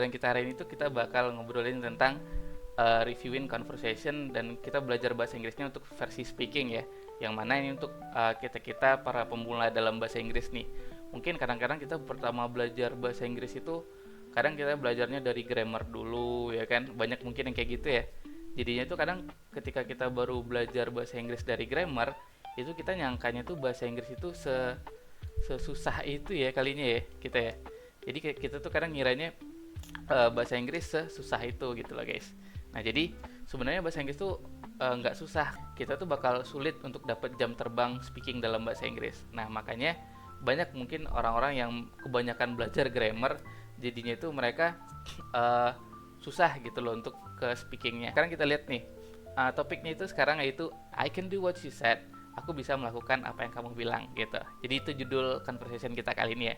Dan kita hari ini tuh kita bakal ngobrolin tentang reviewing conversation, dan kita belajar bahasa Inggrisnya untuk versi speaking ya. Yang mana ini untuk kita para pemula dalam bahasa Inggris nih. Mungkin kadang-kadang kita pertama belajar bahasa Inggris itu kadang kita belajarnya dari grammar dulu ya kan. Banyak mungkin yang kayak gitu ya. Jadinya tuh kadang ketika kita baru belajar bahasa Inggris dari grammar, itu kita nyangkanya tuh bahasa Inggris itu sesusah itu ya kalinya ya kita ya. Jadi kita tuh kadang ngiranya bahasa Inggris sesusah itu gitu loh guys. Nah jadi sebenarnya bahasa Inggris tuh nggak susah. Kita tuh bakal sulit untuk dapat jam terbang speaking dalam bahasa Inggris. Nah makanya banyak mungkin orang-orang yang kebanyakan belajar grammar, jadinya itu mereka uh, susah gitu loh untuk ke speakingnya. Sekarang kita lihat nih, topiknya itu sekarang yaitu I can do what you said. Aku bisa melakukan apa yang kamu bilang gitu. Jadi itu judul conversation kita kali ini ya.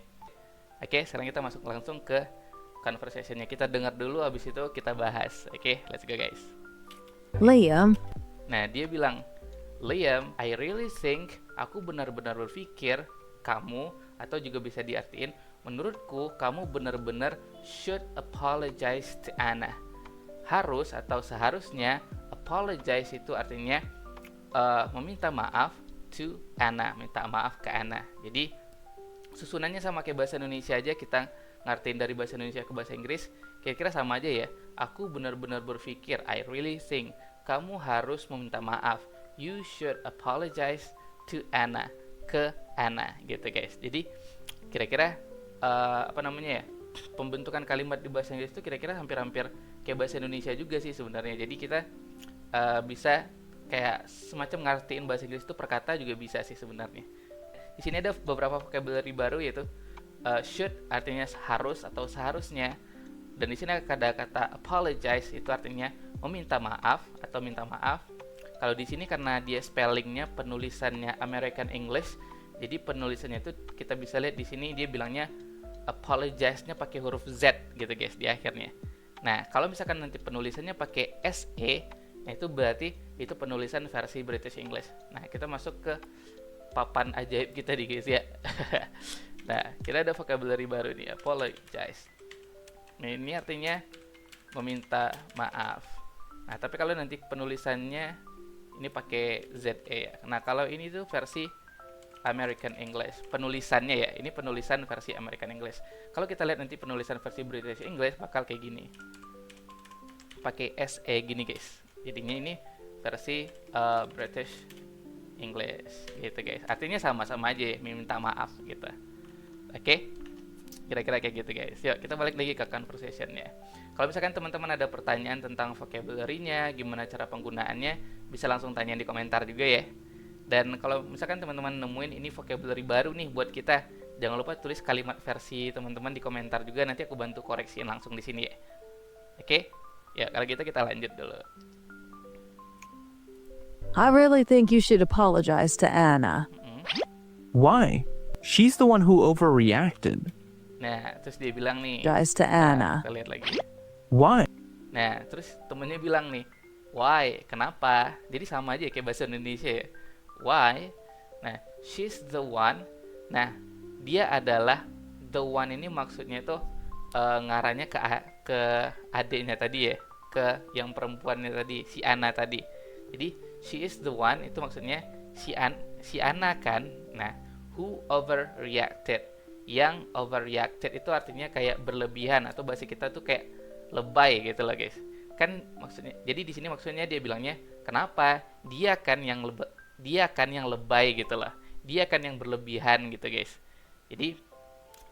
Oke, sekarang kita masuk langsung ke conversationnya. Kita dengar dulu, habis itu kita bahas. Oke, let's go guys. Liam, Nah, dia bilang, Liam, I really think, aku benar-benar berpikir, kamu, atau juga bisa diartiin, menurutku kamu benar-benar should apologize to Anna. Harus atau seharusnya, apologize itu artinya meminta maaf to Anna, minta maaf ke Anna. Jadi susunannya sama kayak bahasa Indonesia aja, kita ngertiin dari bahasa Indonesia ke bahasa Inggris kira-kira sama aja ya. Aku benar-benar berpikir, I really think, kamu harus meminta maaf, you should apologize to Anna, ke Anna gitu guys. Jadi kira-kira apa namanya ya, pembentukan kalimat di bahasa Inggris itu kira-kira hampir-hampir kayak bahasa Indonesia juga sih sebenarnya. Jadi kita bisa kayak semacam ngertiin bahasa Inggris itu per kata juga bisa sih sebenarnya. Di sini ada beberapa vocabulary baru, yaitu should artinya harus atau seharusnya, dan di sini ada kata apologize, itu artinya meminta maaf atau minta maaf. Kalau di sini karena dia spellingnya, penulisannya American English, jadi penulisannya itu kita bisa lihat di sini dia bilangnya apologize-nya pakai huruf Z gitu guys di akhirnya. Nah kalau misalkan nanti penulisannya pakai SE, nah itu berarti itu penulisan versi British English. Nah kita masuk ke papan ajaib kita di guys ya. Nah kita ada vocabulary baru nih, apologize. Nah ini artinya meminta maaf. Nah tapi kalau nanti penulisannya ini pakai ZE ya. Nah kalau ini tuh versi American English penulisannya ya, ini penulisan versi American English. Kalau kita lihat nanti penulisan versi British English bakal kayak gini, pakai SE gini guys. Jadinya ini versi British English gitu guys. Artinya sama-sama aja ya, minta maaf gitu. Oke, kira-kira kayak gitu guys. Yuk kita balik lagi ke conversationnya. Kalau misalkan teman-teman ada pertanyaan tentang vocabulary-nya, gimana cara penggunaannya, bisa langsung tanya di komentar juga ya. Dan kalau misalkan teman-teman nemuin ini vocabulary baru nih buat kita, jangan lupa tulis kalimat versi teman-teman di komentar juga, nanti aku bantu koreksiin langsung di sini ya. Oke? Ya, kalau gitu kita lanjut dulu. I really think you should apologize to Anna. Why? She's the one who overreacted. Nah, terus dia bilang nih. Apologize to Nah, Anna. kita lihat lagi. Why? Nah, terus temennya bilang nih, why? Kenapa? Jadi sama aja kayak bahasa Indonesia ya. Why? Nah, she's the one. Nah, dia adalah the one, ini maksudnya itu ngarahnya ke adiknya tadi ya, ke yang perempuannya tadi, si Anna tadi. Jadi she is the one itu maksudnya si Anna kan. Nah, who overreacted. Yang overreacted itu artinya kayak berlebihan, atau bahasa kita tuh kayak lebay gitu loh guys. Kan maksudnya, jadi di sini maksudnya dia bilangnya kenapa? Dia kan yang lebay gitu loh. Dia kan yang berlebihan gitu guys. Jadi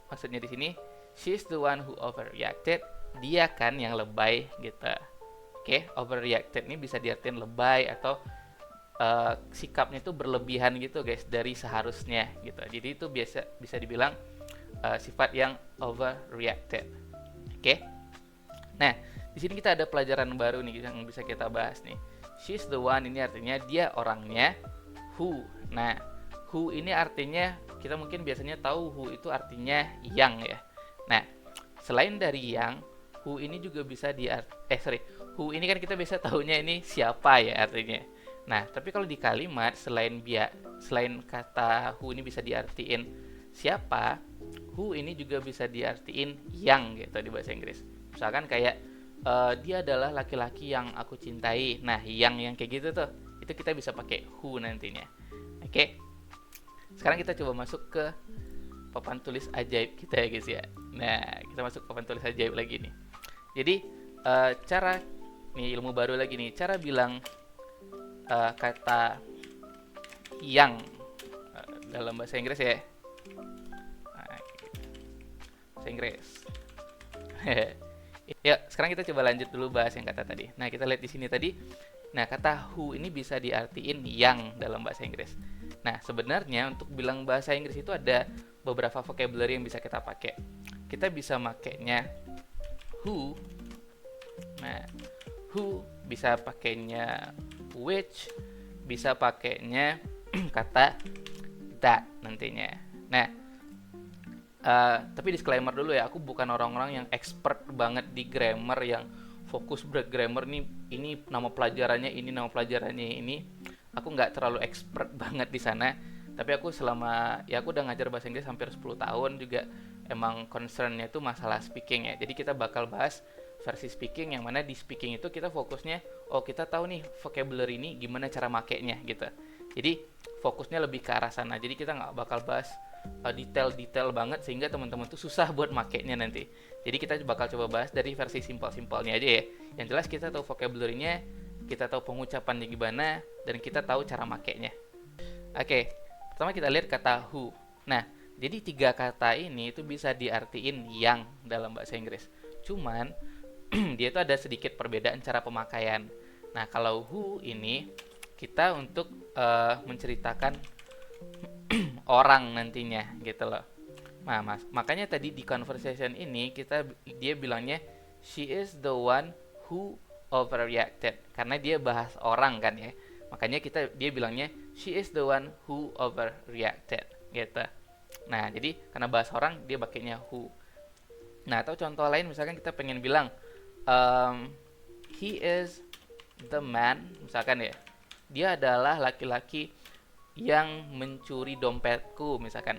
maksudnya di sini she's the one who overreacted. Dia kan yang lebay gitu. Oke, overreacted ini bisa diartikan lebay atau sikapnya itu berlebihan gitu guys, dari seharusnya gitu. Jadi itu bisa dibilang sifat yang overreacted. Oke. Nah, di sini kita ada pelajaran baru nih yang bisa kita bahas nih. She's the one ini artinya dia orangnya. Who. Nah, who ini artinya kita mungkin biasanya tahu who itu artinya yang ya. Nah, selain dari yang, who ini juga bisa who ini kan kita biasa tahunya ini siapa ya artinya. Nah, tapi kalau di kalimat selain kata who ini bisa diartiin siapa, who ini juga bisa diartiin yang gitu di bahasa Inggris. Misalkan kayak dia adalah laki-laki yang aku cintai. Nah, yang kayak gitu tuh, itu kita bisa pakai who nantinya. Oke. Sekarang kita coba masuk ke papan tulis ajaib kita ya guys ya. Nah, kita masuk ke papan tulis ajaib lagi nih. Jadi cara nih, ilmu baru lagi nih, cara bilang kata yang dalam bahasa Inggris ya. Nah, bahasa Inggris. Ya, sekarang kita coba lanjut dulu bahas yang kata tadi. Nah, kita lihat di sini tadi. Nah, kata who ini bisa diartiin yang dalam bahasa Inggris. Nah, sebenarnya untuk bilang bahasa Inggris itu ada beberapa vocabulary yang bisa kita pakai. Kita bisa makainya who. Nah, who bisa pakainya which, bisa pakainya kata that nantinya. Nah, tapi disclaimer dulu ya, aku bukan orang-orang yang expert banget di grammar, yang fokus grammar nih, ini nama pelajarannya ini. Aku nggak terlalu expert banget di sana. Tapi aku selama, ya aku udah ngajar bahasa Inggris hampir 10 tahun juga, emang concernnya itu masalah speaking ya. Jadi kita bakal bahas versi speaking, yang mana di speaking itu kita fokusnya, oh kita tahu nih vocabulary ini gimana cara makainya gitu. Jadi fokusnya lebih ke arah sana. Jadi kita nggak bakal bahas detail-detail banget sehingga teman-teman tuh susah buat makainya nanti. Jadi kita bakal coba bahas dari versi simpel-simpelnya aja ya. Yang jelas kita tahu vocabulary-nya, kita tahu pengucapannya gimana, dan kita tahu cara makainya. Oke, pertama kita lihat kata who. Nah, jadi 3 kata ini itu bisa diartiin yang dalam bahasa Inggris. Cuman dia itu ada sedikit perbedaan cara pemakaian. Nah, kalau who ini kita untuk menceritakan orang nantinya gitu loh. Nah, makanya tadi di conversation ini dia bilangnya she is the one who overreacted, karena dia bahas orang kan ya. Makanya dia bilangnya she is the one who overreacted gitu. Nah, jadi karena bahas orang dia pakainya who. Nah, atau contoh lain misalkan kita pengen bilang he is the man, misalkan ya, dia adalah laki-laki yang mencuri dompetku, misalkan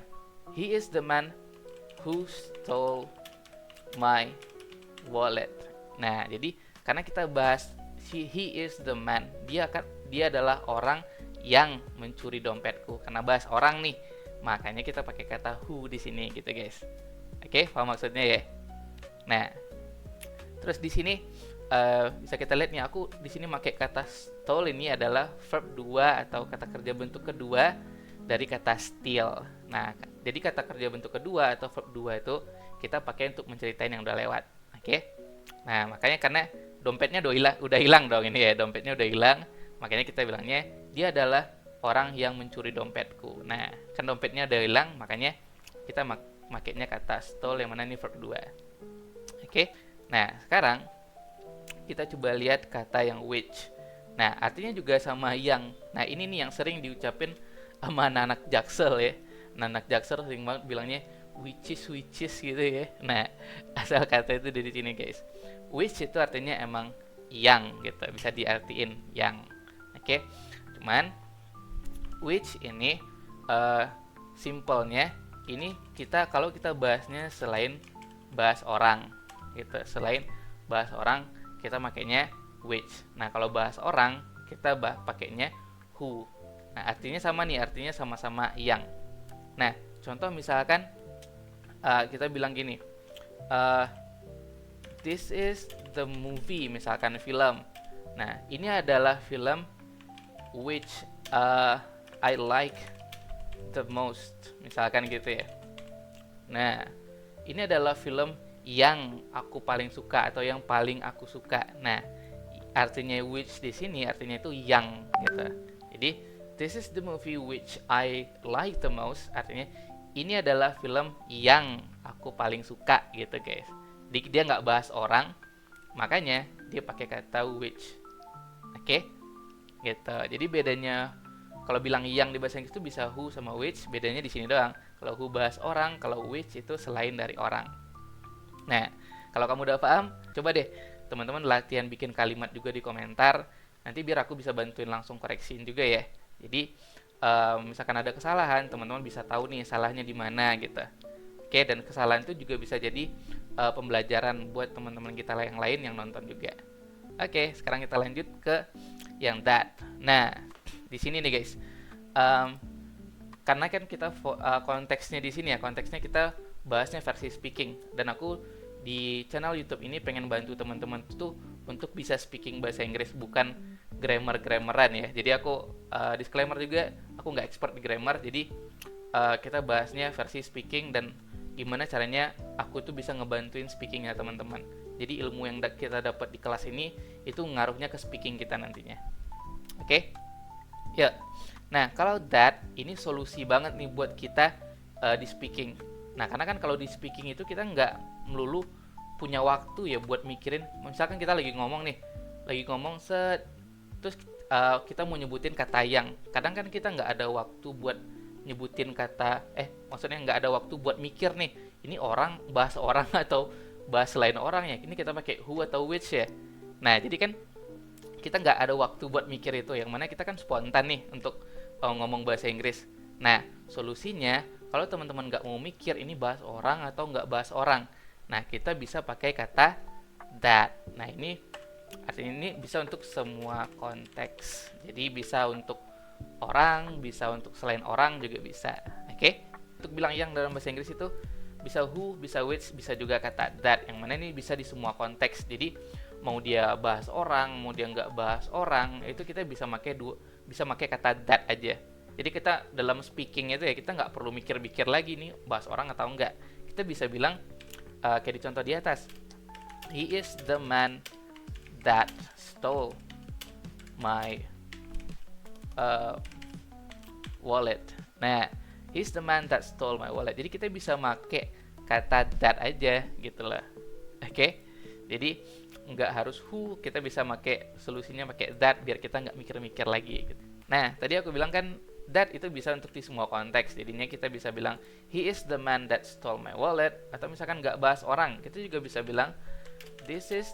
he is the man who stole my wallet. Nah, jadi karena kita bahas he is the man, dia adalah orang yang mencuri dompetku. Karena bahas orang nih, makanya kita pakai kata who di sini gitu guys. Oke, paham maksudnya ya? Nah, terus di sini bisa kita lihat nih, aku di sini pakai kata stole, ini adalah verb 2 atau kata kerja bentuk kedua dari kata steal. Nah, jadi kata kerja bentuk kedua atau verb 2 itu kita pakai untuk menceritain yang udah lewat. Oke? Nah, makanya karena dompetnya udah hilang dong ini ya, dompetnya udah hilang, makanya kita bilangnya dia adalah orang yang mencuri dompetku. Nah, kan dompetnya udah hilang, makanya kita makainya kata stole yang mana ini verb 2. Oke? Nah, sekarang kita coba lihat kata yang which. Nah, artinya juga sama yang. Nah, ini nih yang sering diucapin sama anak-anak Jaksel ya. Anak Jaksel sering banget bilangnya which is gitu ya. Nah, asal kata itu dari sini guys. Which itu artinya emang yang gitu, bisa diartiin yang. Oke. Cuman which ini simpelnya ini kalau kita bahasnya selain bahas orang gitu. Selain bahas orang kita makainya which. Nah, kalau bahas orang kita pakainya who. Nah, artinya sama nih, artinya sama-sama yang. Nah, contoh misalkan kita bilang gini, this is the movie, misalkan film. Nah, ini adalah film which I like the most, misalkan gitu ya. Nah, ini adalah film yang aku paling suka atau yang paling aku suka. Nah, artinya which di sini artinya itu yang gitu. Jadi this is the movie which I like the most, artinya ini adalah film yang aku paling suka gitu guys. Jadi dia nggak bahas orang, makanya dia pakai kata which. Oke? Gitu. Jadi bedanya kalau bilang yang di bahasa Inggris itu bisa who sama which, bedanya di sini doang. Kalau who bahas orang, kalau which itu selain dari orang. Nah, kalau kamu udah paham, coba deh teman-teman latihan bikin kalimat juga di komentar. Nanti biar aku bisa bantuin langsung koreksiin juga ya. Jadi misalkan ada kesalahan, teman-teman bisa tahu nih salahnya di mana gitu. Oke, dan kesalahan itu juga bisa jadi pembelajaran buat teman-teman kita yang lain yang nonton juga. Oke, sekarang kita lanjut ke yang that. Nah, di sini nih guys, karena kan kita konteksnya di sini ya, konteksnya kita bahasnya versi speaking, dan aku di channel YouTube ini pengen bantu teman-teman tuh untuk bisa speaking bahasa Inggris, bukan grammar-grammaran ya. Jadi aku disclaimer juga, aku nggak expert di grammar, jadi kita bahasnya versi speaking dan gimana caranya aku tuh bisa ngebantuin speakingnya teman-teman. Jadi ilmu yang kita dapat di kelas ini itu ngaruhnya ke speaking kita nantinya. Oke? Ya. Nah, kalau that ini solusi banget nih buat kita di speaking. Nah, karena kan kalau di speaking itu kita nggak melulu punya waktu ya buat mikirin. Misalkan kita lagi ngomong nih, terus kita mau nyebutin kata yang. Kadang kan kita nggak ada waktu buat nyebutin kata, maksudnya nggak ada waktu buat mikir nih, ini orang bahas orang atau bahas lain orang ya. Ini kita pakai who atau which ya. Nah, jadi kan kita nggak ada waktu buat mikir itu, yang mana kita kan spontan nih untuk ngomong bahasa Inggris. Nah, solusinya kalau teman-teman nggak mau mikir ini bahas orang atau nggak bahas orang, nah kita bisa pakai kata that. Nah, ini artinya ini bisa untuk semua konteks. Jadi bisa untuk orang, bisa untuk selain orang juga bisa. Oke? Untuk bilang yang dalam bahasa Inggris itu bisa who, bisa which, bisa juga kata that. Yang mana ini bisa di semua konteks. Jadi mau dia bahas orang, mau dia nggak bahas orang, itu kita bisa pakai kata that aja. Jadi kita dalam speaking itu ya kita nggak perlu mikir-mikir lagi nih bahas orang atau enggak. Kita bisa bilang kayak di contoh di atas, he is the man that stole my wallet. Nah, he's the man that stole my wallet. Jadi kita bisa pakai kata that aja gitu lah. Oke? Jadi nggak harus who, kita bisa pakai solusinya pakai that biar kita nggak mikir-mikir lagi gitu. Nah, tadi aku bilang kan that itu bisa untuk di semua konteks. Jadinya kita bisa bilang he is the man that stole my wallet, atau misalkan nggak bahas orang, kita juga bisa bilang this is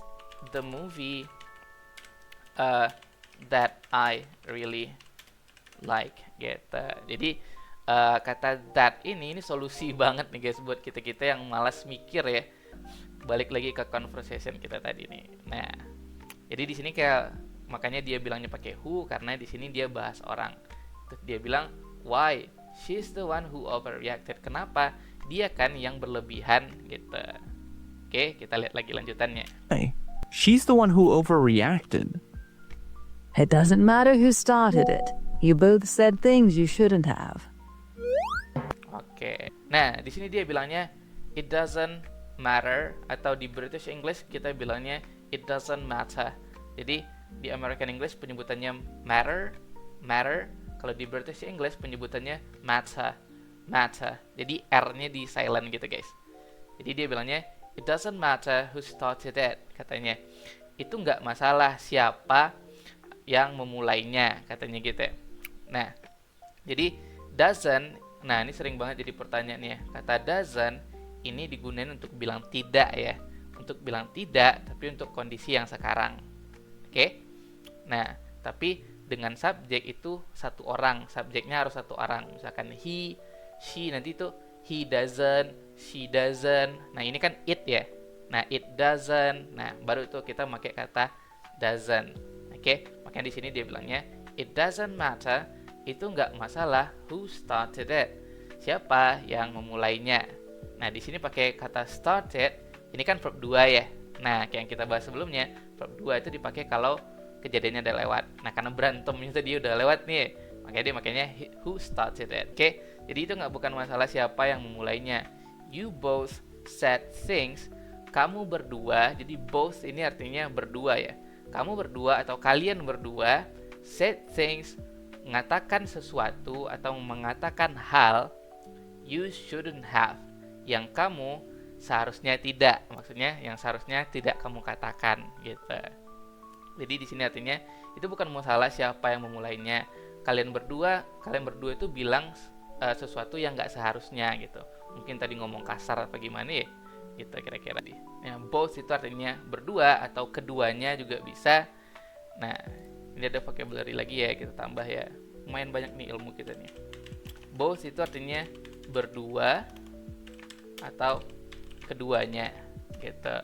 the movie that I really like gitu. Jadi kata that ini solusi banget nih guys buat kita yang malas mikir ya. Balik lagi ke conversation kita tadi nih. Nah, jadi di sini kayak makanya dia bilangnya pakai who karena di sini dia bahas orang. Terus dia bilang why she's the one who overreacted. Kenapa? Dia kan yang berlebihan gitu. Oke, kita lihat lagi lanjutannya. Hey, she's the one who overreacted. It doesn't matter who started it. You both said things you shouldn't have. Oke. Nah, di sini dia bilangnya it doesn't matter, atau di British English kita bilangnya it doesn't matter. Jadi di American English penyebutannya matter. Kalau di British English penyebutannya matter. Jadi R-nya di silent gitu guys. Jadi dia bilangnya it doesn't matter who started it, katanya. Itu nggak masalah siapa yang memulainya, katanya gitu. Nah, jadi doesn't, nah ini sering banget jadi pertanyaan ya. Kata doesn't ini digunakan untuk bilang tidak ya. Untuk bilang tidak, tapi untuk kondisi yang sekarang. Oke? Nah, tapi dengan subjek itu satu orang. Subjeknya harus satu orang. Misalkan he, she, nanti itu he doesn't, she doesn't. Nah, ini kan it ya. Nah, it doesn't. Nah, baru itu kita pakai kata doesn't. Oke? Makanya di sini dia bilangnya it doesn't matter. Itu nggak masalah who started it. Siapa yang memulainya. Nah, di sini pakai kata started, ini kan verb 2 ya. Nah, kayak yang kita bahas sebelumnya, verb 2 itu dipakai kalau kejadiannya udah lewat. Nah, karena berantemnya tadi udah lewat nih, makanya dia makanya who started it. Oke? Jadi itu bukan masalah siapa yang memulainya. You both said things. Kamu berdua, jadi both ini artinya berdua ya. Kamu berdua atau kalian berdua said things, mengatakan sesuatu atau mengatakan hal you shouldn't have, yang kamu seharusnya tidak, maksudnya yang seharusnya tidak kamu katakan gitu. Jadi di sini artinya itu bukan masalah siapa yang memulainya. Kalian berdua itu bilang sesuatu yang nggak seharusnya gitu. Mungkin tadi ngomong kasar apa gimana ya, gitu kira-kira. Nah, both itu artinya berdua atau keduanya juga bisa. Nah, ini ada vocabulary lagi ya, kita tambah ya. Lumayan banyak nih ilmu kita nih. Both itu artinya berdua atau keduanya gitu.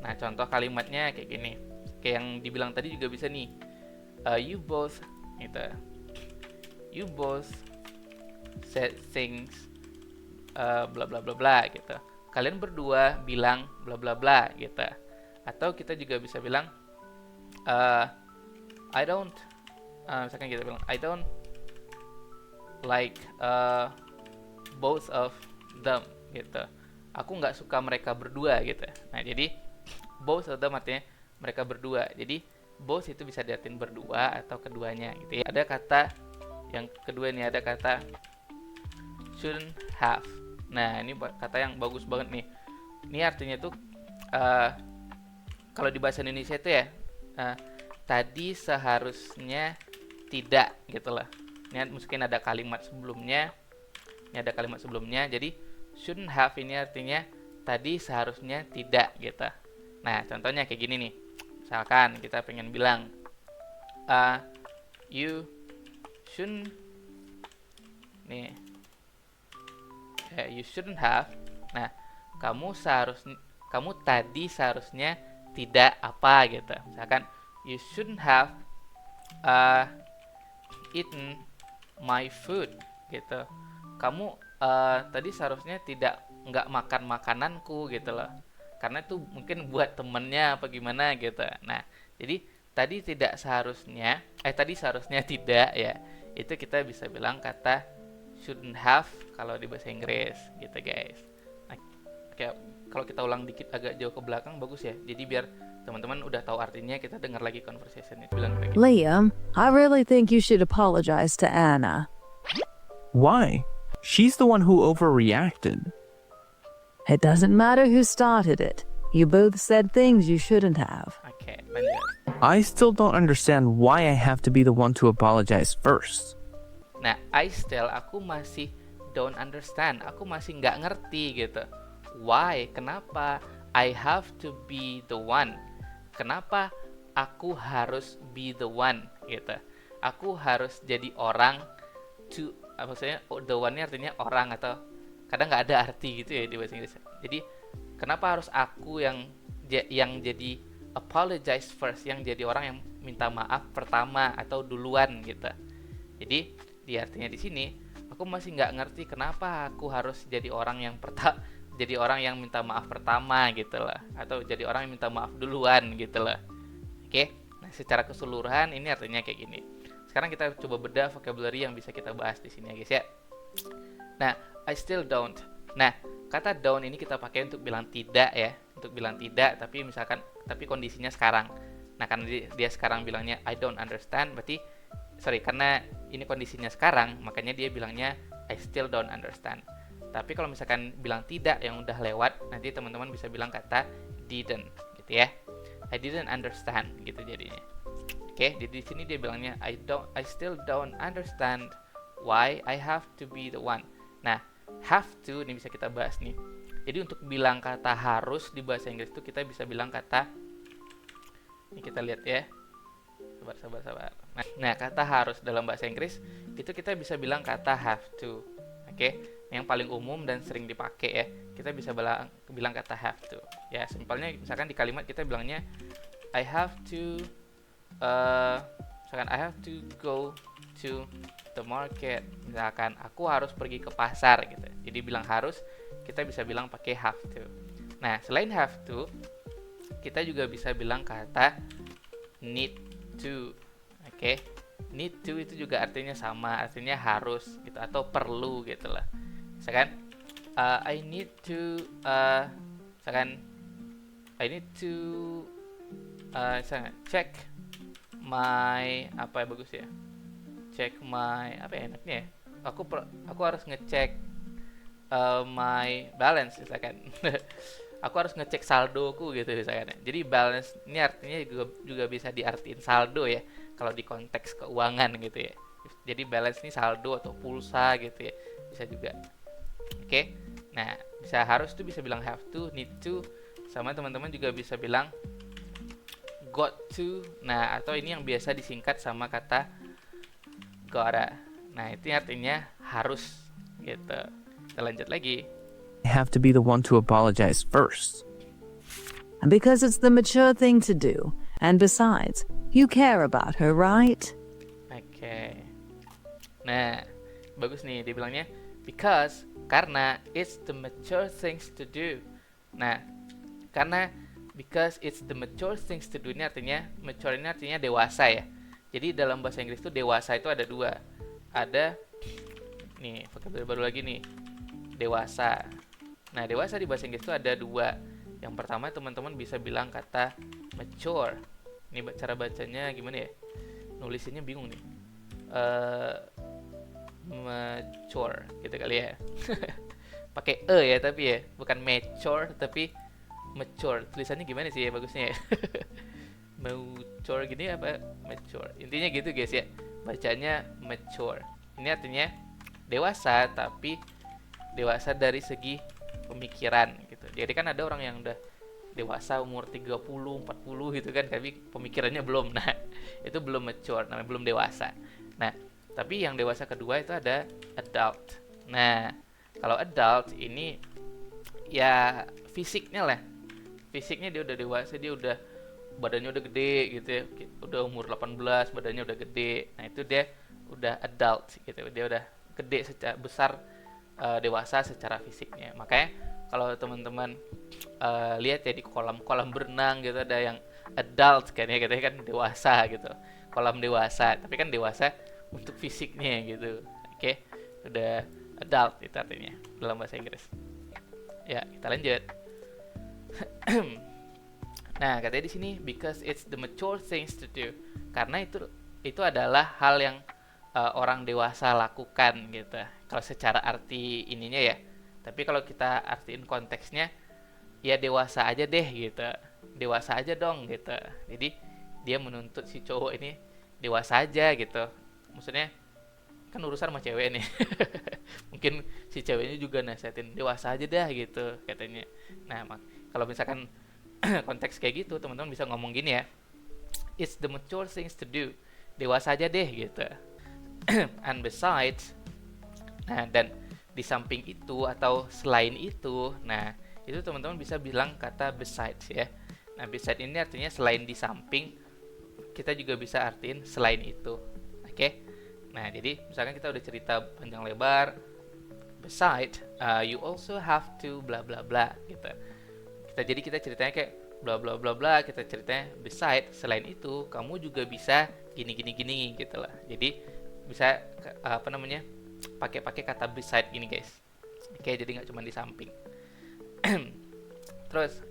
Nah, contoh kalimatnya kayak gini. Kayak yang dibilang tadi juga bisa nih. You both gitu. You both said things bla bla bla bla gitu. Kalian berdua bilang bla bla bla gitu. Atau kita juga bisa bilang I don't misalkan kita bilang I don't like both of them gitu. Aku nggak suka mereka berdua gitu. Nah, jadi both of them artinya mereka berdua. Jadi both itu bisa diartikan berdua atau keduanya gitu ya. Ada kata yang kedua nih, ada kata shouldn't have. Nah, ini kata yang bagus banget nih. Ini artinya tuh kalau di bahasa Indonesia itu ya tadi seharusnya tidak gitu lah. Ini mungkin ada kalimat sebelumnya. Ini ada kalimat sebelumnya. Jadi shouldn't have ini artinya tadi seharusnya tidak gitu. Nah, contohnya kayak gini nih. Misalkan kita pengen bilang you shouldn't nih you shouldn't have. Nah, kamu tadi seharusnya tidak apa gitu. Misalkan you shouldn't have eaten my food gitu. Kamu tadi seharusnya nggak makan makananku gitu loh. Karena itu mungkin buat temennya apa gimana gitu. Nah, jadi tadi seharusnya tidak ya. Itu kita bisa bilang kata shouldn't have kalau di bahasa Inggris gitu guys. Nah, kayak kalau kita ulang dikit agak jauh ke belakang bagus ya. Jadi biar teman-teman udah tahu artinya, kita dengar lagi conversation-nya. Bilang kayak gitu. Liam, I really think you should apologize to Anna. Why? She's the one who overreacted. It doesn't matter who started it. You both said things you shouldn't have. Oke, lanjut. I still don't understand why I have to be the one to apologize first. Nah, aku masih don't understand. Aku masih nggak ngerti gitu. Why? Kenapa I have to be the one? Kenapa aku harus be the one gitu? Aku harus jadi orang to, maksudnya the one-nya artinya orang, atau kadang nggak ada arti gitu ya di bahasa Inggris. Jadi kenapa harus aku yang jadi apologize first, yang jadi orang yang minta maaf pertama atau duluan gitu. Jadi di artinya di sini aku masih nggak ngerti kenapa aku harus jadi orang yang jadi orang yang minta maaf pertama gitu lah, atau jadi orang yang minta maaf duluan gitu lah. Oke, nah secara keseluruhan ini artinya kayak gini. Sekarang kita coba bedah vocabulary yang bisa kita bahas di sini ya guys ya. Nah, I still don't. Nah, kata don't ini kita pakai untuk bilang tidak ya, untuk bilang tidak, tapi kondisinya sekarang. Nah, karena dia sekarang bilangnya I don't understand, berarti karena ini kondisinya sekarang, makanya dia bilangnya I still don't understand. Tapi kalau misalkan bilang tidak yang udah lewat, nanti teman-teman bisa bilang kata didn't gitu ya. I didn't understand gitu jadinya. Oke, jadi di sini dia bilangnya I still don't understand why I have to be the one. Nah, have to ini bisa kita bahas nih. Jadi untuk bilang kata harus di bahasa Inggris itu kita bisa bilang kata, ini kita lihat ya. Sabar. Nah, kata harus dalam bahasa Inggris itu kita bisa bilang kata have to. Oke, yang paling umum dan sering dipakai ya. Kita bisa bilang kata have to. Ya, simpelnya misalkan di kalimat kita bilangnya I have to misalkan I have to go to the market. Misalkan aku harus pergi ke pasar gitu. Jadi bilang harus, kita bisa bilang pakai have to. Nah, selain have to, kita juga bisa bilang kata need to. Oke. Need to itu juga artinya sama, artinya harus gitu atau perlu gitu lah. Misalkan I need to check my apa ya bagus ya, check my apa ya enaknya ya, aku harus ngecek my balance misalkan. Aku harus ngecek saldoku gitu misalkan. Jadi balance ini artinya juga bisa diartiin saldo ya kalau di konteks keuangan gitu ya. Jadi balance ini saldo atau pulsa gitu ya, bisa juga. Oke. Nah, bisa harus tuh bisa bilang have to, need to, sama teman-teman juga bisa bilang got to. Nah, atau ini yang biasa disingkat sama kata gotta. Nah, itu artinya harus gitu. Kita lanjut lagi. I have to be the one to apologize first? Because it's the mature thing to do. And besides, you care about her, right? Oke. Nah, bagus nih dia bilangnya because, karena it's the mature things to do. Nah, karena because it's the mature things to do ini artinya mature ini artinya dewasa ya. Jadi dalam bahasa Inggris itu dewasa itu ada dua. Ada nih vocabulary baru lagi nih. Dewasa. Nah, dewasa di bahasa Inggris itu ada dua. Yang pertama teman-teman bisa bilang kata mature. Ini cara bacanya gimana ya? Nulisinnya bingung nih. Mature gitu kali ya. Pakai ya tapi ya, bukan mature tapi mature. Tulisannya gimana sih ya bagusnya ya? Mature gini apa mature? Intinya gitu guys ya. Bacanya mature. Ini artinya dewasa tapi dewasa dari segi pemikiran gitu. Jadi kan ada orang yang udah dewasa umur 30, 40 gitu kan, tapi pemikirannya belum. Nah, itu belum mature, namanya belum dewasa. Nah, tapi yang dewasa kedua itu ada adult. Nah, kalau adult ini ya fisiknya lah. Fisiknya dia udah dewasa, dia udah badannya udah gede gitu ya. Udah umur 18, badannya udah gede. Nah, itu dia udah adult gitu. Dia udah gede secara besar, dewasa secara fisiknya. Makanya kalau teman-teman lihat ya di kolam berenang gitu ada yang adult kan ya, katanya kan dewasa gitu. Kolam dewasa, tapi kan dewasa untuk fisiknya gitu. Oke. Udah adult itu artinya dalam bahasa Inggris. Ya, kita lanjut. Nah, katanya di sini because it's the mature things to do. Karena itu adalah hal yang orang dewasa lakukan gitu. Kalau secara arti ininya ya. Tapi kalau kita artiin konteksnya, ya dewasa aja deh gitu. Dewasa aja dong gitu. Jadi dia menuntut si cowok ini dewasa aja gitu. Maksudnya kan urusan sama cewek nih. Mungkin si ceweknya juga nasihatin dewasa aja dah gitu katanya. Nah, kalau misalkan konteks kayak gitu, teman-teman bisa ngomong gini ya. It's the mature things to do. Dewasa aja deh gitu. And besides, nah dan di samping itu atau selain itu, nah itu teman-teman bisa bilang kata besides ya. Nah, besides ini artinya selain di samping, kita juga bisa artiin selain itu. Oke. Nah, jadi misalkan kita udah cerita panjang lebar, besides, you also have to bla bla bla gitu. Kita ceritanya kayak bla bla bla bla, kita ceritanya besides, selain itu kamu juga bisa gini gitu lah. Jadi bisa pakai kata beside gini guys. Oke, jadi nggak cuma di samping. Terus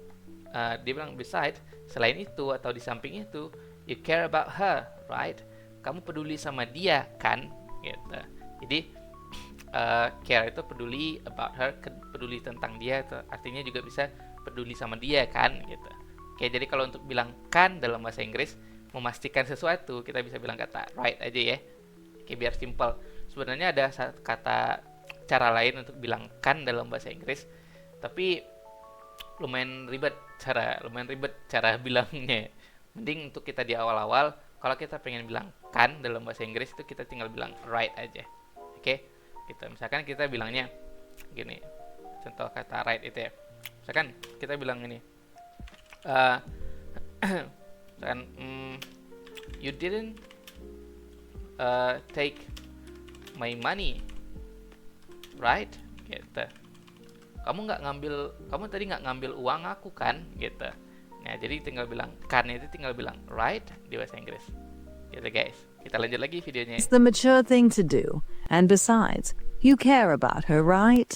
dia bilang beside, selain itu atau di samping itu, you care about her, right? Kamu peduli sama dia kan, gitu. Jadi care itu peduli, about her peduli tentang dia, artinya juga bisa peduli sama dia kan, gitu. Oke, jadi kalau untuk bilang kan dalam bahasa Inggris, memastikan sesuatu, kita bisa bilang kata right aja ya. Oke, biar simple. Sebenarnya ada kata cara lain untuk bilang kan dalam bahasa Inggris, tapi lumayan ribet cara bilangnya. Mending untuk kita di awal-awal, kalau kita pengen bilang kan dalam bahasa Inggris itu kita tinggal bilang right aja. Oke? Gitu. Misalkan kita bilangnya gini. Contoh kata right itu ya. Misalkan kita bilang ini. Misalkan you didn't take my money, right? Gitu. Kamu tadi nggak ngambil uang aku kan? Gitu. Nah, jadi tinggal bilang kan itu tinggal bilang right di bahasa Inggris. Gitu guys. Kita lanjut lagi videonya. It's the mature thing to do. And besides, you care about her, right?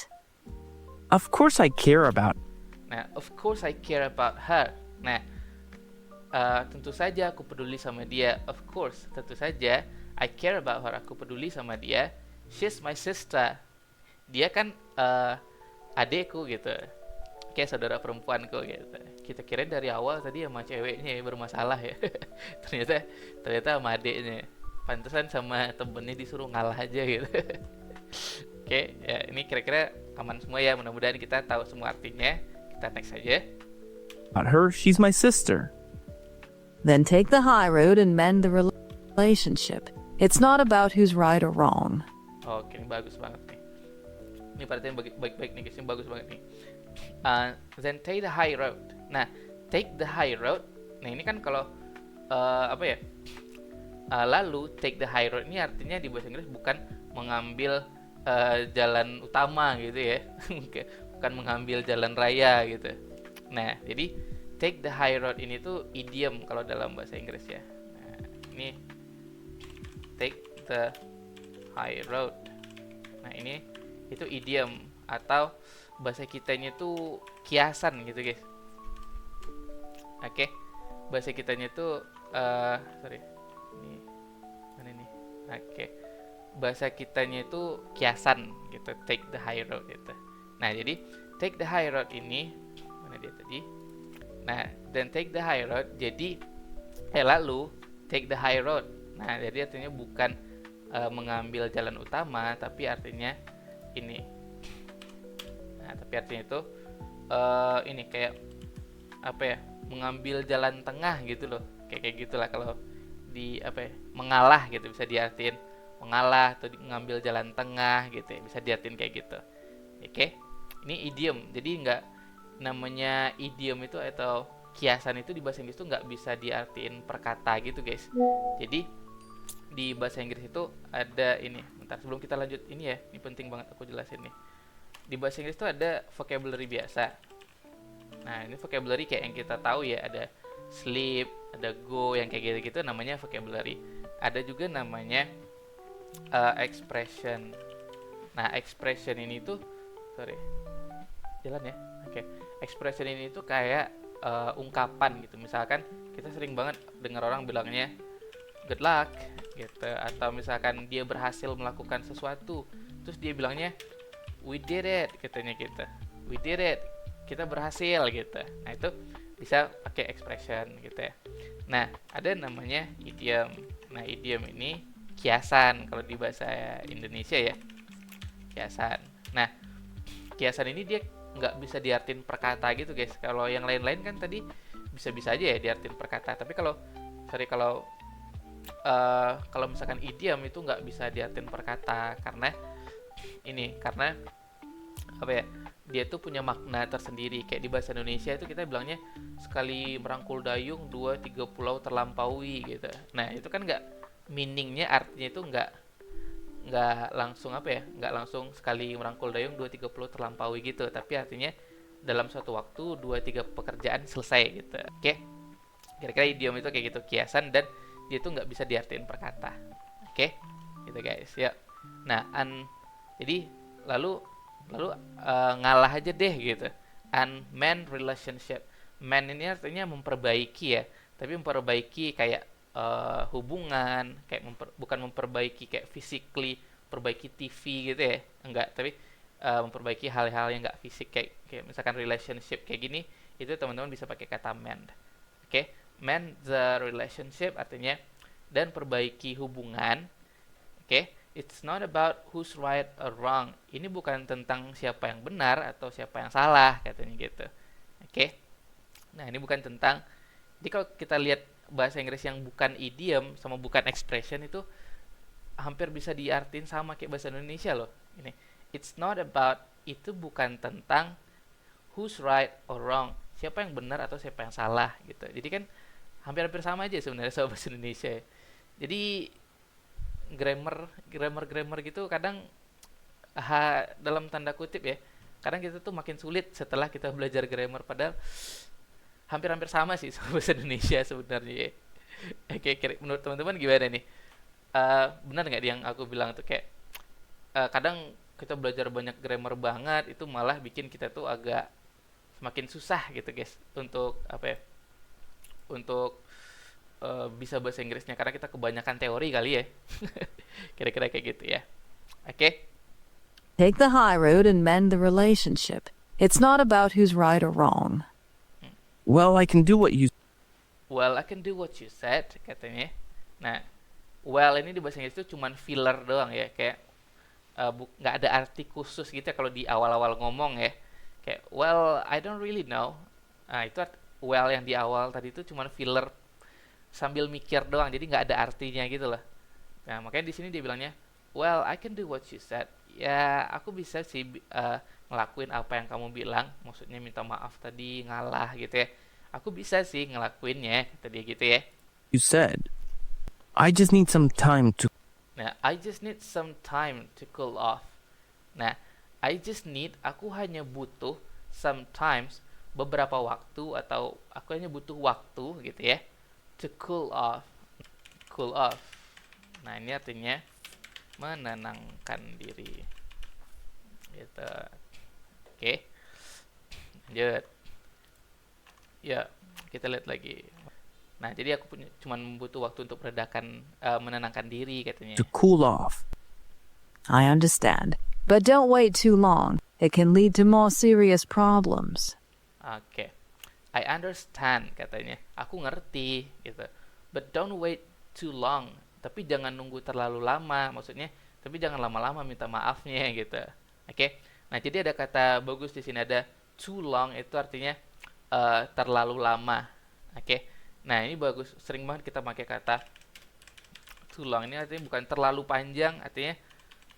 Of course I care about. Nah, of course I care about her. Nah, tentu saja aku peduli sama dia. Of course, tentu saja I care about her. Aku peduli sama dia. She's my sister. Dia kan adekku gitu. Kayak saudara perempuanku gitu. Kita kira dari awal tadi sama ceweknya ya bermasalah ya. ternyata sama adeknya. Pantesan sama temennya disuruh ngalah aja gitu. Oke, ya ini kira-kira aman semua ya. Mudah-mudahan kita tahu semua artinya. Kita next aja. About her, she's my sister. Then take the high road and mend the relationship. It's not about who's right or wrong. Oke, ini bagus banget nih. Ini perhatian baik-baik nih guys, ini bagus banget nih. Then take the high road. Nah, take the high road. Nah, ini kan kalau apa ya? Lalu take the high road ini artinya di bahasa Inggris bukan mengambil jalan utama gitu ya. Bukan mengambil jalan raya gitu. Nah, jadi take the high road ini tuh idiom kalau dalam bahasa Inggris ya. Nah, ini take the high road. Nah, ini itu idiom atau bahasa kitanya tuh kiasan gitu guys. Oke. Bahasa kitanya tuh sorry. Ini mana nih? Oke. Bahasa kitanya itu kiasan gitu, take the high road gitu. Nah, jadi take the high road ini mana dia tadi? Nah, dan take the high road jadi lalu take the high road. Nah, jadi artinya bukan mengambil jalan utama, tapi artinya ini. Nah, tapi artinya itu ini kayak apa ya? Mengambil jalan tengah gitu loh. Kayak gitulah kalau di apa ya? Mengalah gitu bisa diartiin mengalah atau mengambil jalan tengah gitu ya. Bisa diartiin kayak gitu. Oke. Ini idiom. Jadi nggak namanya idiom itu atau kiasan itu di bahasa Inggris itu nggak bisa diartiin per kata gitu guys. Jadi di bahasa Inggris itu ada ini. Bentar sebelum kita lanjut ini ya, ini penting banget aku jelasin nih. Di bahasa Inggris itu ada vocabulary biasa. Nah, ini vocabulary kayak yang kita tahu ya, ada sleep, ada go, yang kayak gitu-gitu namanya vocabulary. Ada juga namanya expression. Nah, expression ini tuh sorry. Jalan ya. Oke. Expression ini tuh kayak ungkapan gitu. Misalkan kita sering banget dengar orang bilangnya good luck gitu, atau misalkan dia berhasil melakukan sesuatu terus dia bilangnya we did it katanya gitu, we did it, kita berhasil gitu. Nah, itu bisa pakai expression gitu ya. Nah, ada namanya idiom. Nah, idiom ini kiasan kalau di bahasa Indonesia ya, kiasan. Nah, kiasan ini dia nggak bisa diartin per kata gitu guys. Kalau yang lain-lain kan tadi bisa-bisa aja ya diartin per kata, tapi kalau kalau misalkan idiom itu nggak bisa diartin per kata karena apa ya, dia tuh punya makna tersendiri. Kayak di bahasa Indonesia itu kita bilangnya sekali merangkul dayung 2-3 pulau terlampaui gitu. Nah, itu kan nggak, meaningnya artinya itu nggak langsung apa ya, nggak langsung sekali merangkul dayung 2-3 pulau terlampaui gitu, tapi artinya dalam suatu waktu 2-3 pekerjaan selesai gitu. Oke, kira-kira idiom itu kayak gitu, kiasan, dan dia tuh nggak bisa diartiin per kata. Oke, gitu guys ya. Nah, jadi lalu ngalah aja deh gitu. Unmanned relationship. Man ini artinya memperbaiki ya, tapi memperbaiki kayak hubungan, kayak bukan memperbaiki kayak physically, perbaiki TV gitu ya, enggak, tapi memperbaiki hal-hal yang enggak fisik, kayak misalkan relationship kayak gini, itu teman-teman bisa pakai kata mend. Oke, mend the relationship artinya dan perbaiki hubungan. Oke, it's not about who's right or wrong. Ini bukan tentang siapa yang benar atau siapa yang salah katanya gitu. Oke. Nah, ini bukan tentang, jadi kalau kita lihat bahasa Inggris yang bukan idiom sama bukan expression itu hampir bisa diartin sama kayak bahasa Indonesia loh. Ini it's not about, itu bukan tentang who's right or wrong, siapa yang benar atau siapa yang salah gitu. Jadi kan hampir-hampir sama aja sebenarnya sama bahasa Indonesia. Jadi grammar gitu kadang dalam tanda kutip ya, kadang kita tuh makin sulit setelah kita belajar grammar, padahal hampir-hampir sama sih sama bahasa Indonesia sebenarnya ya. Oke, menurut teman-teman gimana nih? Benar nggak yang aku bilang tuh kayak kadang kita belajar banyak grammar banget itu malah bikin kita tuh agak semakin susah gitu guys untuk apa ya, untuk bisa bahasa Inggrisnya karena kita kebanyakan teori kali ya. Kira-kira kayak gitu ya. Oke. Take the high road and mend the relationship. It's not about who's right or wrong. Well, I can do what you Well, I can do what you said katanya. Nah, well ini di bahasa Inggris itu cuman filler doang ya, kayak nggak ada arti khusus gitu ya kalau di awal-awal ngomong ya. Kayak well, I don't really know. Nah, itu well yang di awal tadi itu cuman filler sambil mikir doang, jadi nggak ada artinya gitu loh. Nah, makanya di sini dia bilangnya well, I can do what you said. Ya, aku bisa sih ngelakuin apa yang kamu bilang, maksudnya minta maaf tadi, ngalah gitu ya. Aku bisa sih ngelakuinnya, kata dia gitu ya. You said, I just need some time to. Nah, I just need some time to cool off. Nah, I just need, aku hanya butuh sometimes, beberapa waktu, atau aku hanya butuh waktu gitu ya, to cool off. Cool off. Nah, ini artinya menenangkan diri. Gitu. Oke. Lanjut. Ya, kita lihat lagi. Nah, jadi aku cuman butuh waktu untuk menenangkan diri katanya. To cool off. I understand. But don't wait too long. It can lead to more serious problems. Oke. I understand katanya. Aku ngerti gitu. But don't wait too long. Tapi jangan nunggu terlalu lama. Maksudnya, tapi jangan lama-lama minta maafnya gitu. Oke. Nah, jadi ada kata bagus di sini, ada too long, itu artinya terlalu lama. Oke. Nah, ini bagus. Sering banget kita pakai kata too long. Ini artinya bukan terlalu panjang, artinya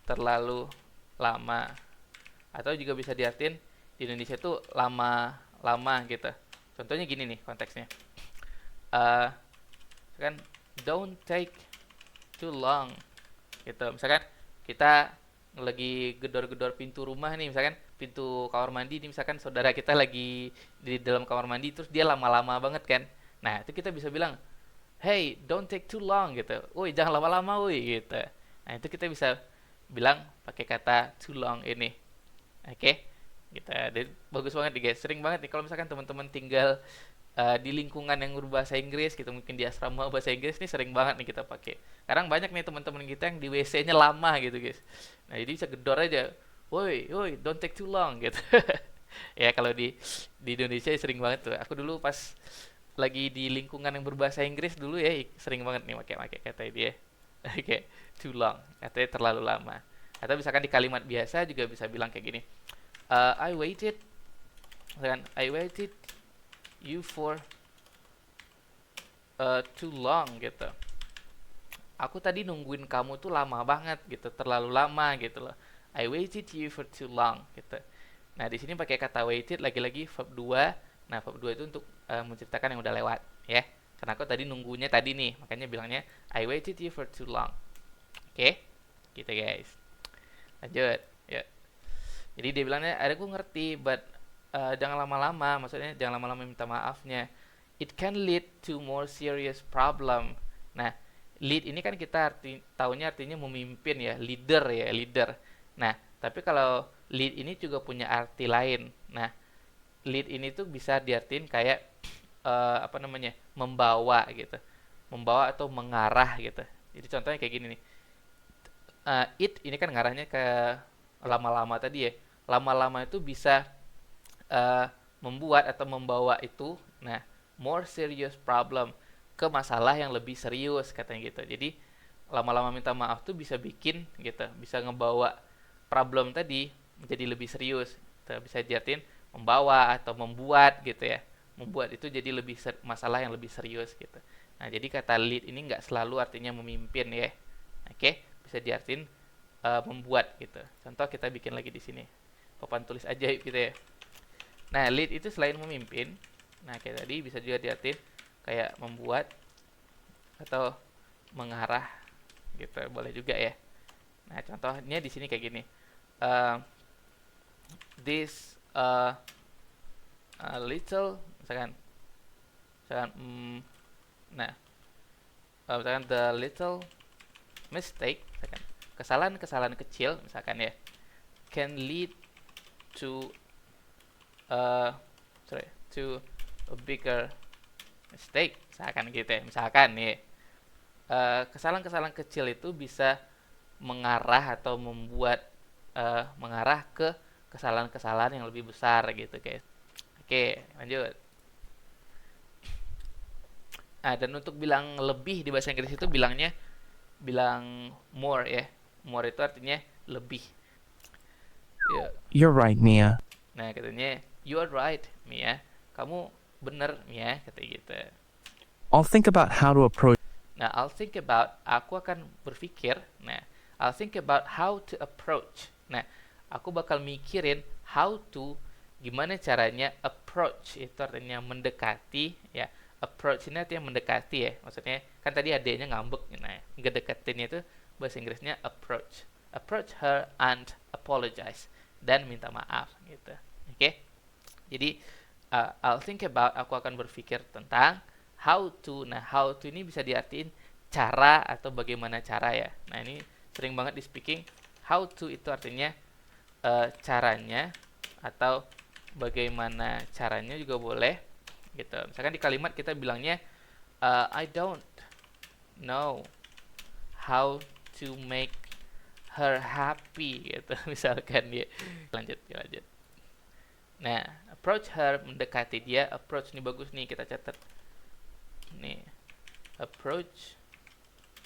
terlalu lama. Atau juga bisa diartin di Indonesia tuh lama-lama gitu. Contohnya gini nih konteksnya. Kan don't take too long gitu. Misalkan kita lagi gedor-gedor pintu rumah nih, misalkan pintu kamar mandi nih, misalkan saudara kita lagi di dalam kamar mandi terus dia lama-lama banget kan. Nah, itu kita bisa bilang, "Hey, don't take too long" gitu. "Woi, jangan lama-lama, woi" gitu. Nah, itu kita bisa bilang pakai kata too long ini. Oke. Gitu. Dan bagus banget nih guys. Sering banget nih kalau misalkan teman-teman tinggal di lingkungan yang berbahasa Inggris gitu, mungkin di asrama bahasa Inggris nih, sering banget nih kita pakai. Kadang banyak nih teman-teman kita yang di WC-nya lama gitu guys. Nah, jadi bisa gedor aja, woi woi, don't take too long gitu. Ya, kalau di Indonesia sering banget tuh. Aku dulu pas lagi di lingkungan yang berbahasa Inggris dulu ya, sering banget nih pakai kata dia. Oke, too long, katanya terlalu lama. Atau misalkan di kalimat biasa juga bisa bilang kayak gini, I waited, misalkan I waited you for too long gitu. Aku tadi nungguin kamu tuh lama banget gitu, terlalu lama gitu loh. I waited you for too long gitu. Nah, di sini pakai kata waited lagi-lagi verb 2. Nah, verb 2 itu untuk menceritakan yang udah lewat ya. Karena aku tadi nunggunya tadi nih, makanya bilangnya I waited you for too long. Oke? Gitu guys. Lanjut. Ya. Jadi dia bilangnya, "Ada, aku ngerti, but jangan lama-lama." Maksudnya jangan lama-lama minta maafnya. It can lead to more serious problem. Nah, lead ini kan kita taunya artinya memimpin ya, leader ya, leader. Nah, tapi kalau lead ini juga punya arti lain. Nah, lead ini tuh bisa diartiin kayak apa namanya? Membawa gitu. Membawa atau mengarah gitu. Jadi contohnya kayak gini nih. It ini kan ngarahnya ke lama-lama tadi ya. Lama-lama itu bisa membuat atau membawa itu, nah, more serious problem, ke masalah yang lebih serius katanya gitu. Jadi lama-lama minta maaf tuh bisa bikin gitu, bisa ngebawa problem tadi menjadi lebih serius. Bisa diartiin membawa atau membuat gitu ya. Membuat itu jadi masalah yang lebih serius gitu. Nah, jadi kata lead ini nggak selalu artinya memimpin ya. Oke, bisa diartiin membuat gitu. Contoh kita bikin lagi di sini. Papan tulis ajaib gitu ya. Nah, lead itu selain memimpin, nah kayak tadi bisa juga diartiin kayak membuat atau mengarah gitu, boleh juga ya. Nah, contohnya di sini kayak gini. This little, misalkan nah, misalkan the little mistake, misalkan kesalahan kecil misalkan ya, can lead to to a bigger mistake, misalkan gitu ya. Misalkan nih, kesalahan-kesalahan kecil itu bisa mengarah atau membuat mengarah ke kesalahan-kesalahan yang lebih besar gitu guys. Oke, lanjut. Nah, dan untuk bilang lebih di bahasa Inggris itu bilang more ya. More itu artinya lebih. Ya. You're right, Mia. Nah, katanya you are right, Mia. Kamu bener, Mia, kata gitu. I'll think about how to approach. Nah, I'll think about, aku akan berpikir. Nah, I'll think about how to approach. Nah, aku bakal mikirin how to, gimana caranya approach, itu artinya mendekati ya. Approach ini artinya mendekati ya. Maksudnya kan tadi adanya ngambek. Nah, ngedekatinnya itu bahasa Inggrisnya approach. Approach her and apologize, dan minta maaf gitu. Oke. Jadi I'll think about, aku akan berpikir tentang how to. Nah, how to ini bisa diartiin cara atau bagaimana cara ya. Nah, ini sering banget di speaking. How to itu artinya caranya atau bagaimana caranya juga boleh gitu. Misalkan di kalimat kita bilangnya I don't know how to make her happy gitu. Misalkan ya. Lanjut. Nah, approach her, mendekati dia. Approach ini bagus nih, kita catat nih, approach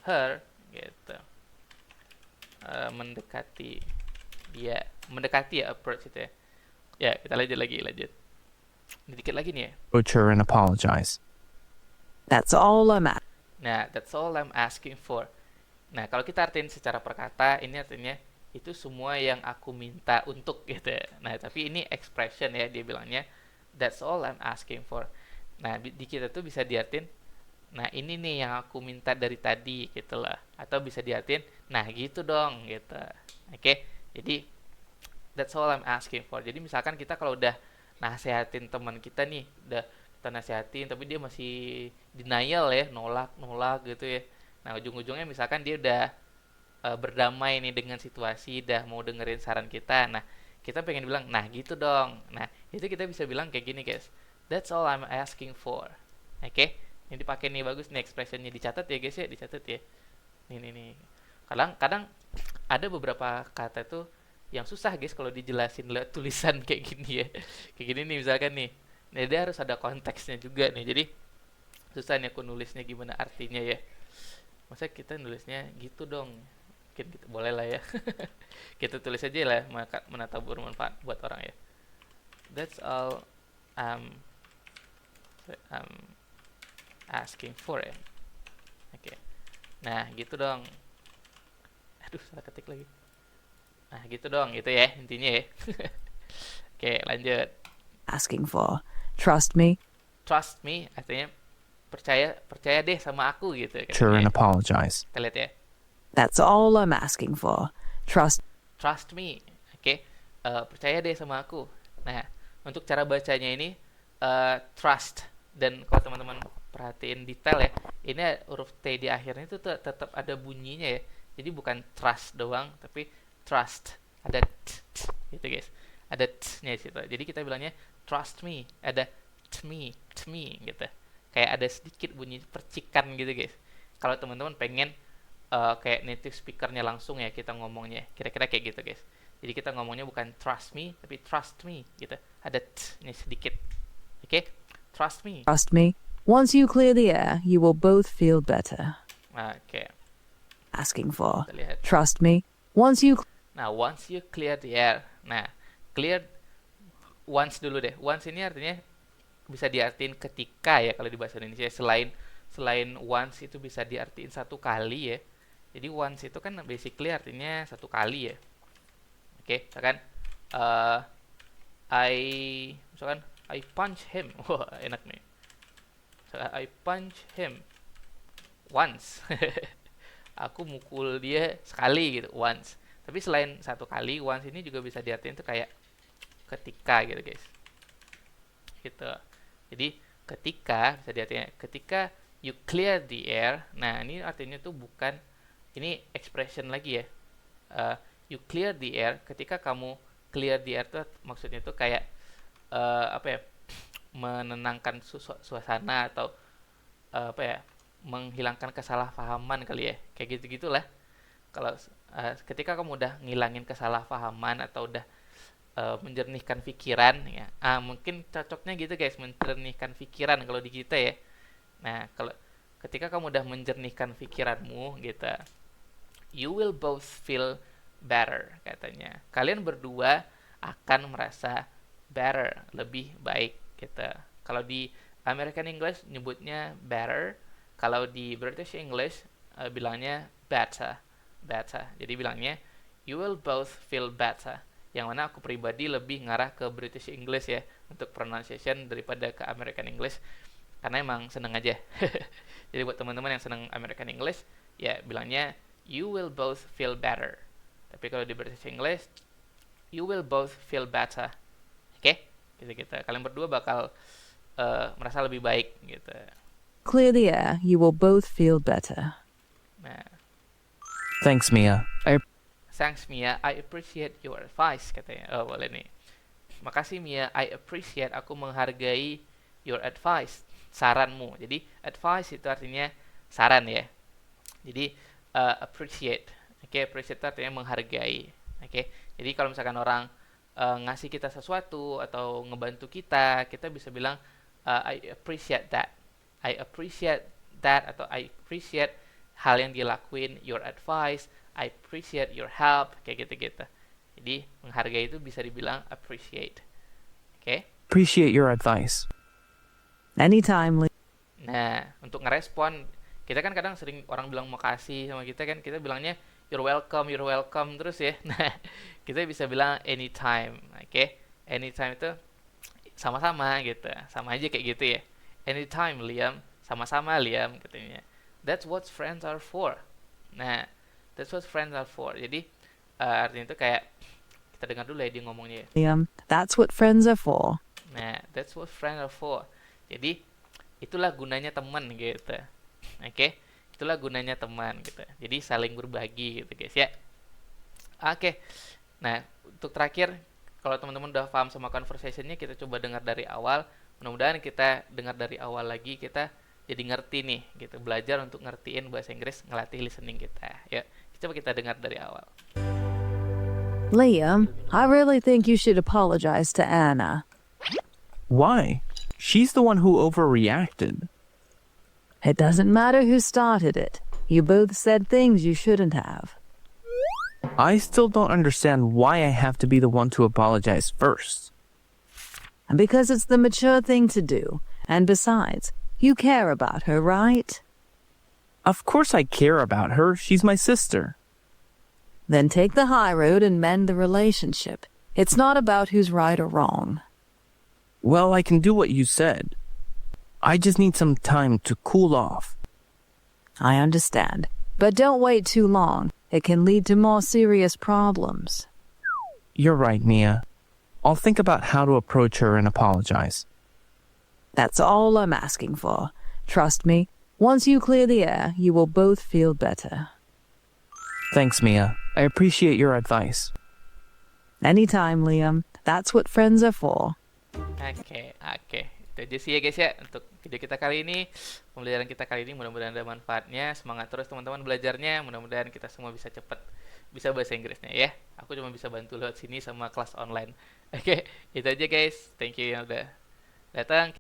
her gitu. Mendekati dia, mendekati ya, approach itu ya. Ya, kita lanjut. Ini dikit lagi nih ya. Approach her and apologize. That's all I'm at. Nah, that's all I'm asking for. Nah, kalau kita artiin secara perkata, ini artinya itu semua yang aku minta untuk gitu ya. Nah, tapi ini expression ya, dia bilangnya that's all I'm asking for. Nah, di kita tuh bisa diartiin, nah ini nih yang aku minta dari tadi gitu lah. Atau bisa diartiin, nah gitu dong gitu. Oke, jadi that's all I'm asking for. Jadi misalkan kita kalau udah nasehatin teman kita nih, udah kita nasehatin tapi dia masih denial ya, nolak gitu ya. Nah, ujung-ujungnya misalkan dia udah berdamai nih dengan situasi, udah mau dengerin saran kita. Nah, kita pengen bilang, nah gitu dong. Nah, itu kita bisa bilang kayak gini guys, that's all I'm asking for. Oke, ini dipakai nih, bagus nih expressionnya, dicatat ya guys ya, dicatat ya. Nih. Kadang ada beberapa kata tuh yang susah guys kalau dijelasin lewat tulisan kayak gini ya. Kayak gini nih misalkan nih. Nah, dia harus ada konteksnya juga nih. Jadi susah nih aku nulisnya gimana artinya ya. Masa kita nulisnya gitu dong. Mungkin gitu boleh lah ya. Kita tulis aja lah, menata bermanfaat buat orang ya. That's all I'm asking for ya. Oke. Nah, gitu dong. Aduh, salah ketik lagi. Nah, gitu dong, gitu ya intinya ya. Oke, lanjut. Asking for. Trust me. Trust me artinya percaya deh sama aku gitu. Sure and apologize. Kita lihat ya. That's all I'm asking for. Trust me. Oke. Percaya deh sama aku. Nah, untuk cara bacanya ini trust, dan kalau teman-teman perhatiin detail ya, ini huruf T di akhirnya itu tetap ada bunyinya ya. Jadi bukan trust doang, tapi trust. Ada gitu guys. Ada t-nya di situ. Jadi kita bilangnya trust me. Ada me gitu. Kayak ada sedikit bunyi percikan gitu guys. Kalau teman-teman pengen kayak native speakernya langsung ya kita ngomongnya, kira-kira kayak gitu guys. Jadi kita ngomongnya bukan trust me, tapi trust me gitu. Ada t-nya sedikit. Oke? Trust me. Trust me. Once you clear the air, you will both feel better. Oke. Asking for. Kita lihat. Trust me. Once you Nah, once you clear the air. Nah, clear once dulu deh. Once ini artinya bisa diartiin ketika ya kalau di bahasa Indonesia. Selain once itu bisa diartiin satu kali ya. Jadi once itu kan basically artinya satu kali ya. Oke, misalkan misalkan I punch him. Wah, enak nih. Misalkan I punch him once. Aku mukul dia sekali gitu, once. Tapi selain satu kali, once ini juga bisa diartiin tuh kayak ketika gitu guys. Gitu. Jadi ketika bisa diartikan ketika you clear the air. Nah, ini artinya tuh bukan, ini expression lagi ya. You clear the air, ketika kamu clear the air tuh maksudnya tuh kayak apa ya? Menenangkan suasana atau apa ya? Menghilangkan kesalahpahaman kali ya. Kayak gitu-gitulah. Kalau ketika kamu udah ngilangin kesalahpahaman atau udah menjernihkan pikiran ya. Mungkin cocoknya gitu guys, menjernihkan pikiran kalau di kita ya. Nah, kalau ketika kamu udah menjernihkan pikiranmu gitu, you will both feel better katanya. Kalian berdua akan merasa better, lebih baik gitu. Kalau di American English nyebutnya better, kalau di British English bilangnya better. Jadi bilangnya you will both feel better. Yang mana aku pribadi lebih ngarah ke British English ya untuk pronunciation daripada ke American English, karena emang seneng aja. Jadi buat teman-teman yang seneng American English, ya bilangnya you will both feel better. Tapi kalau di British English, you will both feel better. Oke? Gitu. Kalian berdua bakal merasa lebih baik gitu. Clear the air, you will both feel better. Nah, Thanks, Mia. thanks Mia, I appreciate your advice katanya. Oh, boleh nih. Makasih Mia, I appreciate, aku menghargai your advice, saranmu. Jadi advice itu artinya saran ya. Jadi appreciate. Oke, appreciate itu artinya menghargai. Oke. Jadi kalau misalkan orang ngasih kita sesuatu atau ngebantu kita, kita bisa bilang I appreciate that. I appreciate that, atau I appreciate hal yang dilakuin, your advice, I appreciate your help, kayak gitu-gitu. Jadi menghargai itu bisa dibilang appreciate. Oke? Appreciate your advice. Anytime, Nah, untuk ngerespon, kita kan kadang sering orang bilang makasih sama kita kan, kita bilangnya you're welcome terus ya. Nah, kita bisa bilang anytime, oke? Anytime itu sama-sama gitu, sama aja kayak gitu ya. Anytime Liam, sama-sama Liam katanya. That's what friends are for. Nah, that's what friends are for. Jadi artinya itu kayak, kita dengar dulu ya dia ngomongnya ya. Liam. That's what friends are for. Nah, that's what friends are for. Jadi itulah gunanya teman gitu. Oke? Itulah gunanya teman gitu. Jadi saling berbagi gitu guys ya. Oke. Nah, untuk terakhir, kalau teman-teman udah paham sama conversationnya, kita coba dengar dari awal. Mudah-mudahan kita dengar dari awal lagi, kita jadi ngerti nih gitu. Belajar untuk ngertiin bahasa Inggris, ngelatih listening kita. Ya, coba kita dengar dari awal. Liam, I really think you should apologize to Anna. Why? She's the one who overreacted. It doesn't matter who started it. You both said things you shouldn't have. I still don't understand why I have to be the one to apologize first. And because it's the mature thing to do. And besides, you care about her, right? Of course I care about her. She's my sister. Then take the high road and mend the relationship. It's not about who's right or wrong. Well, I can do what you said. I just need some time to cool off. I understand. But don't wait too long. It can lead to more serious problems. You're right, Mia. I'll think about how to approach her and apologize. That's all I'm asking for. Trust me, once you clear the air, you will both feel better. Thanks, Mia. I appreciate your advice. Anytime, Liam. That's what friends are for. Oke. Itu aja sih ya guys ya untuk video kita kali ini. Pembelajaran kita kali ini mudah-mudahan ada manfaatnya. Semangat terus teman-teman belajarnya. Mudah-mudahan kita semua bisa cepet bisa bahasa Inggrisnya ya. Aku cuma bisa bantu lewat sini sama kelas online. Oke, itu aja guys. Thank you yang udah datang.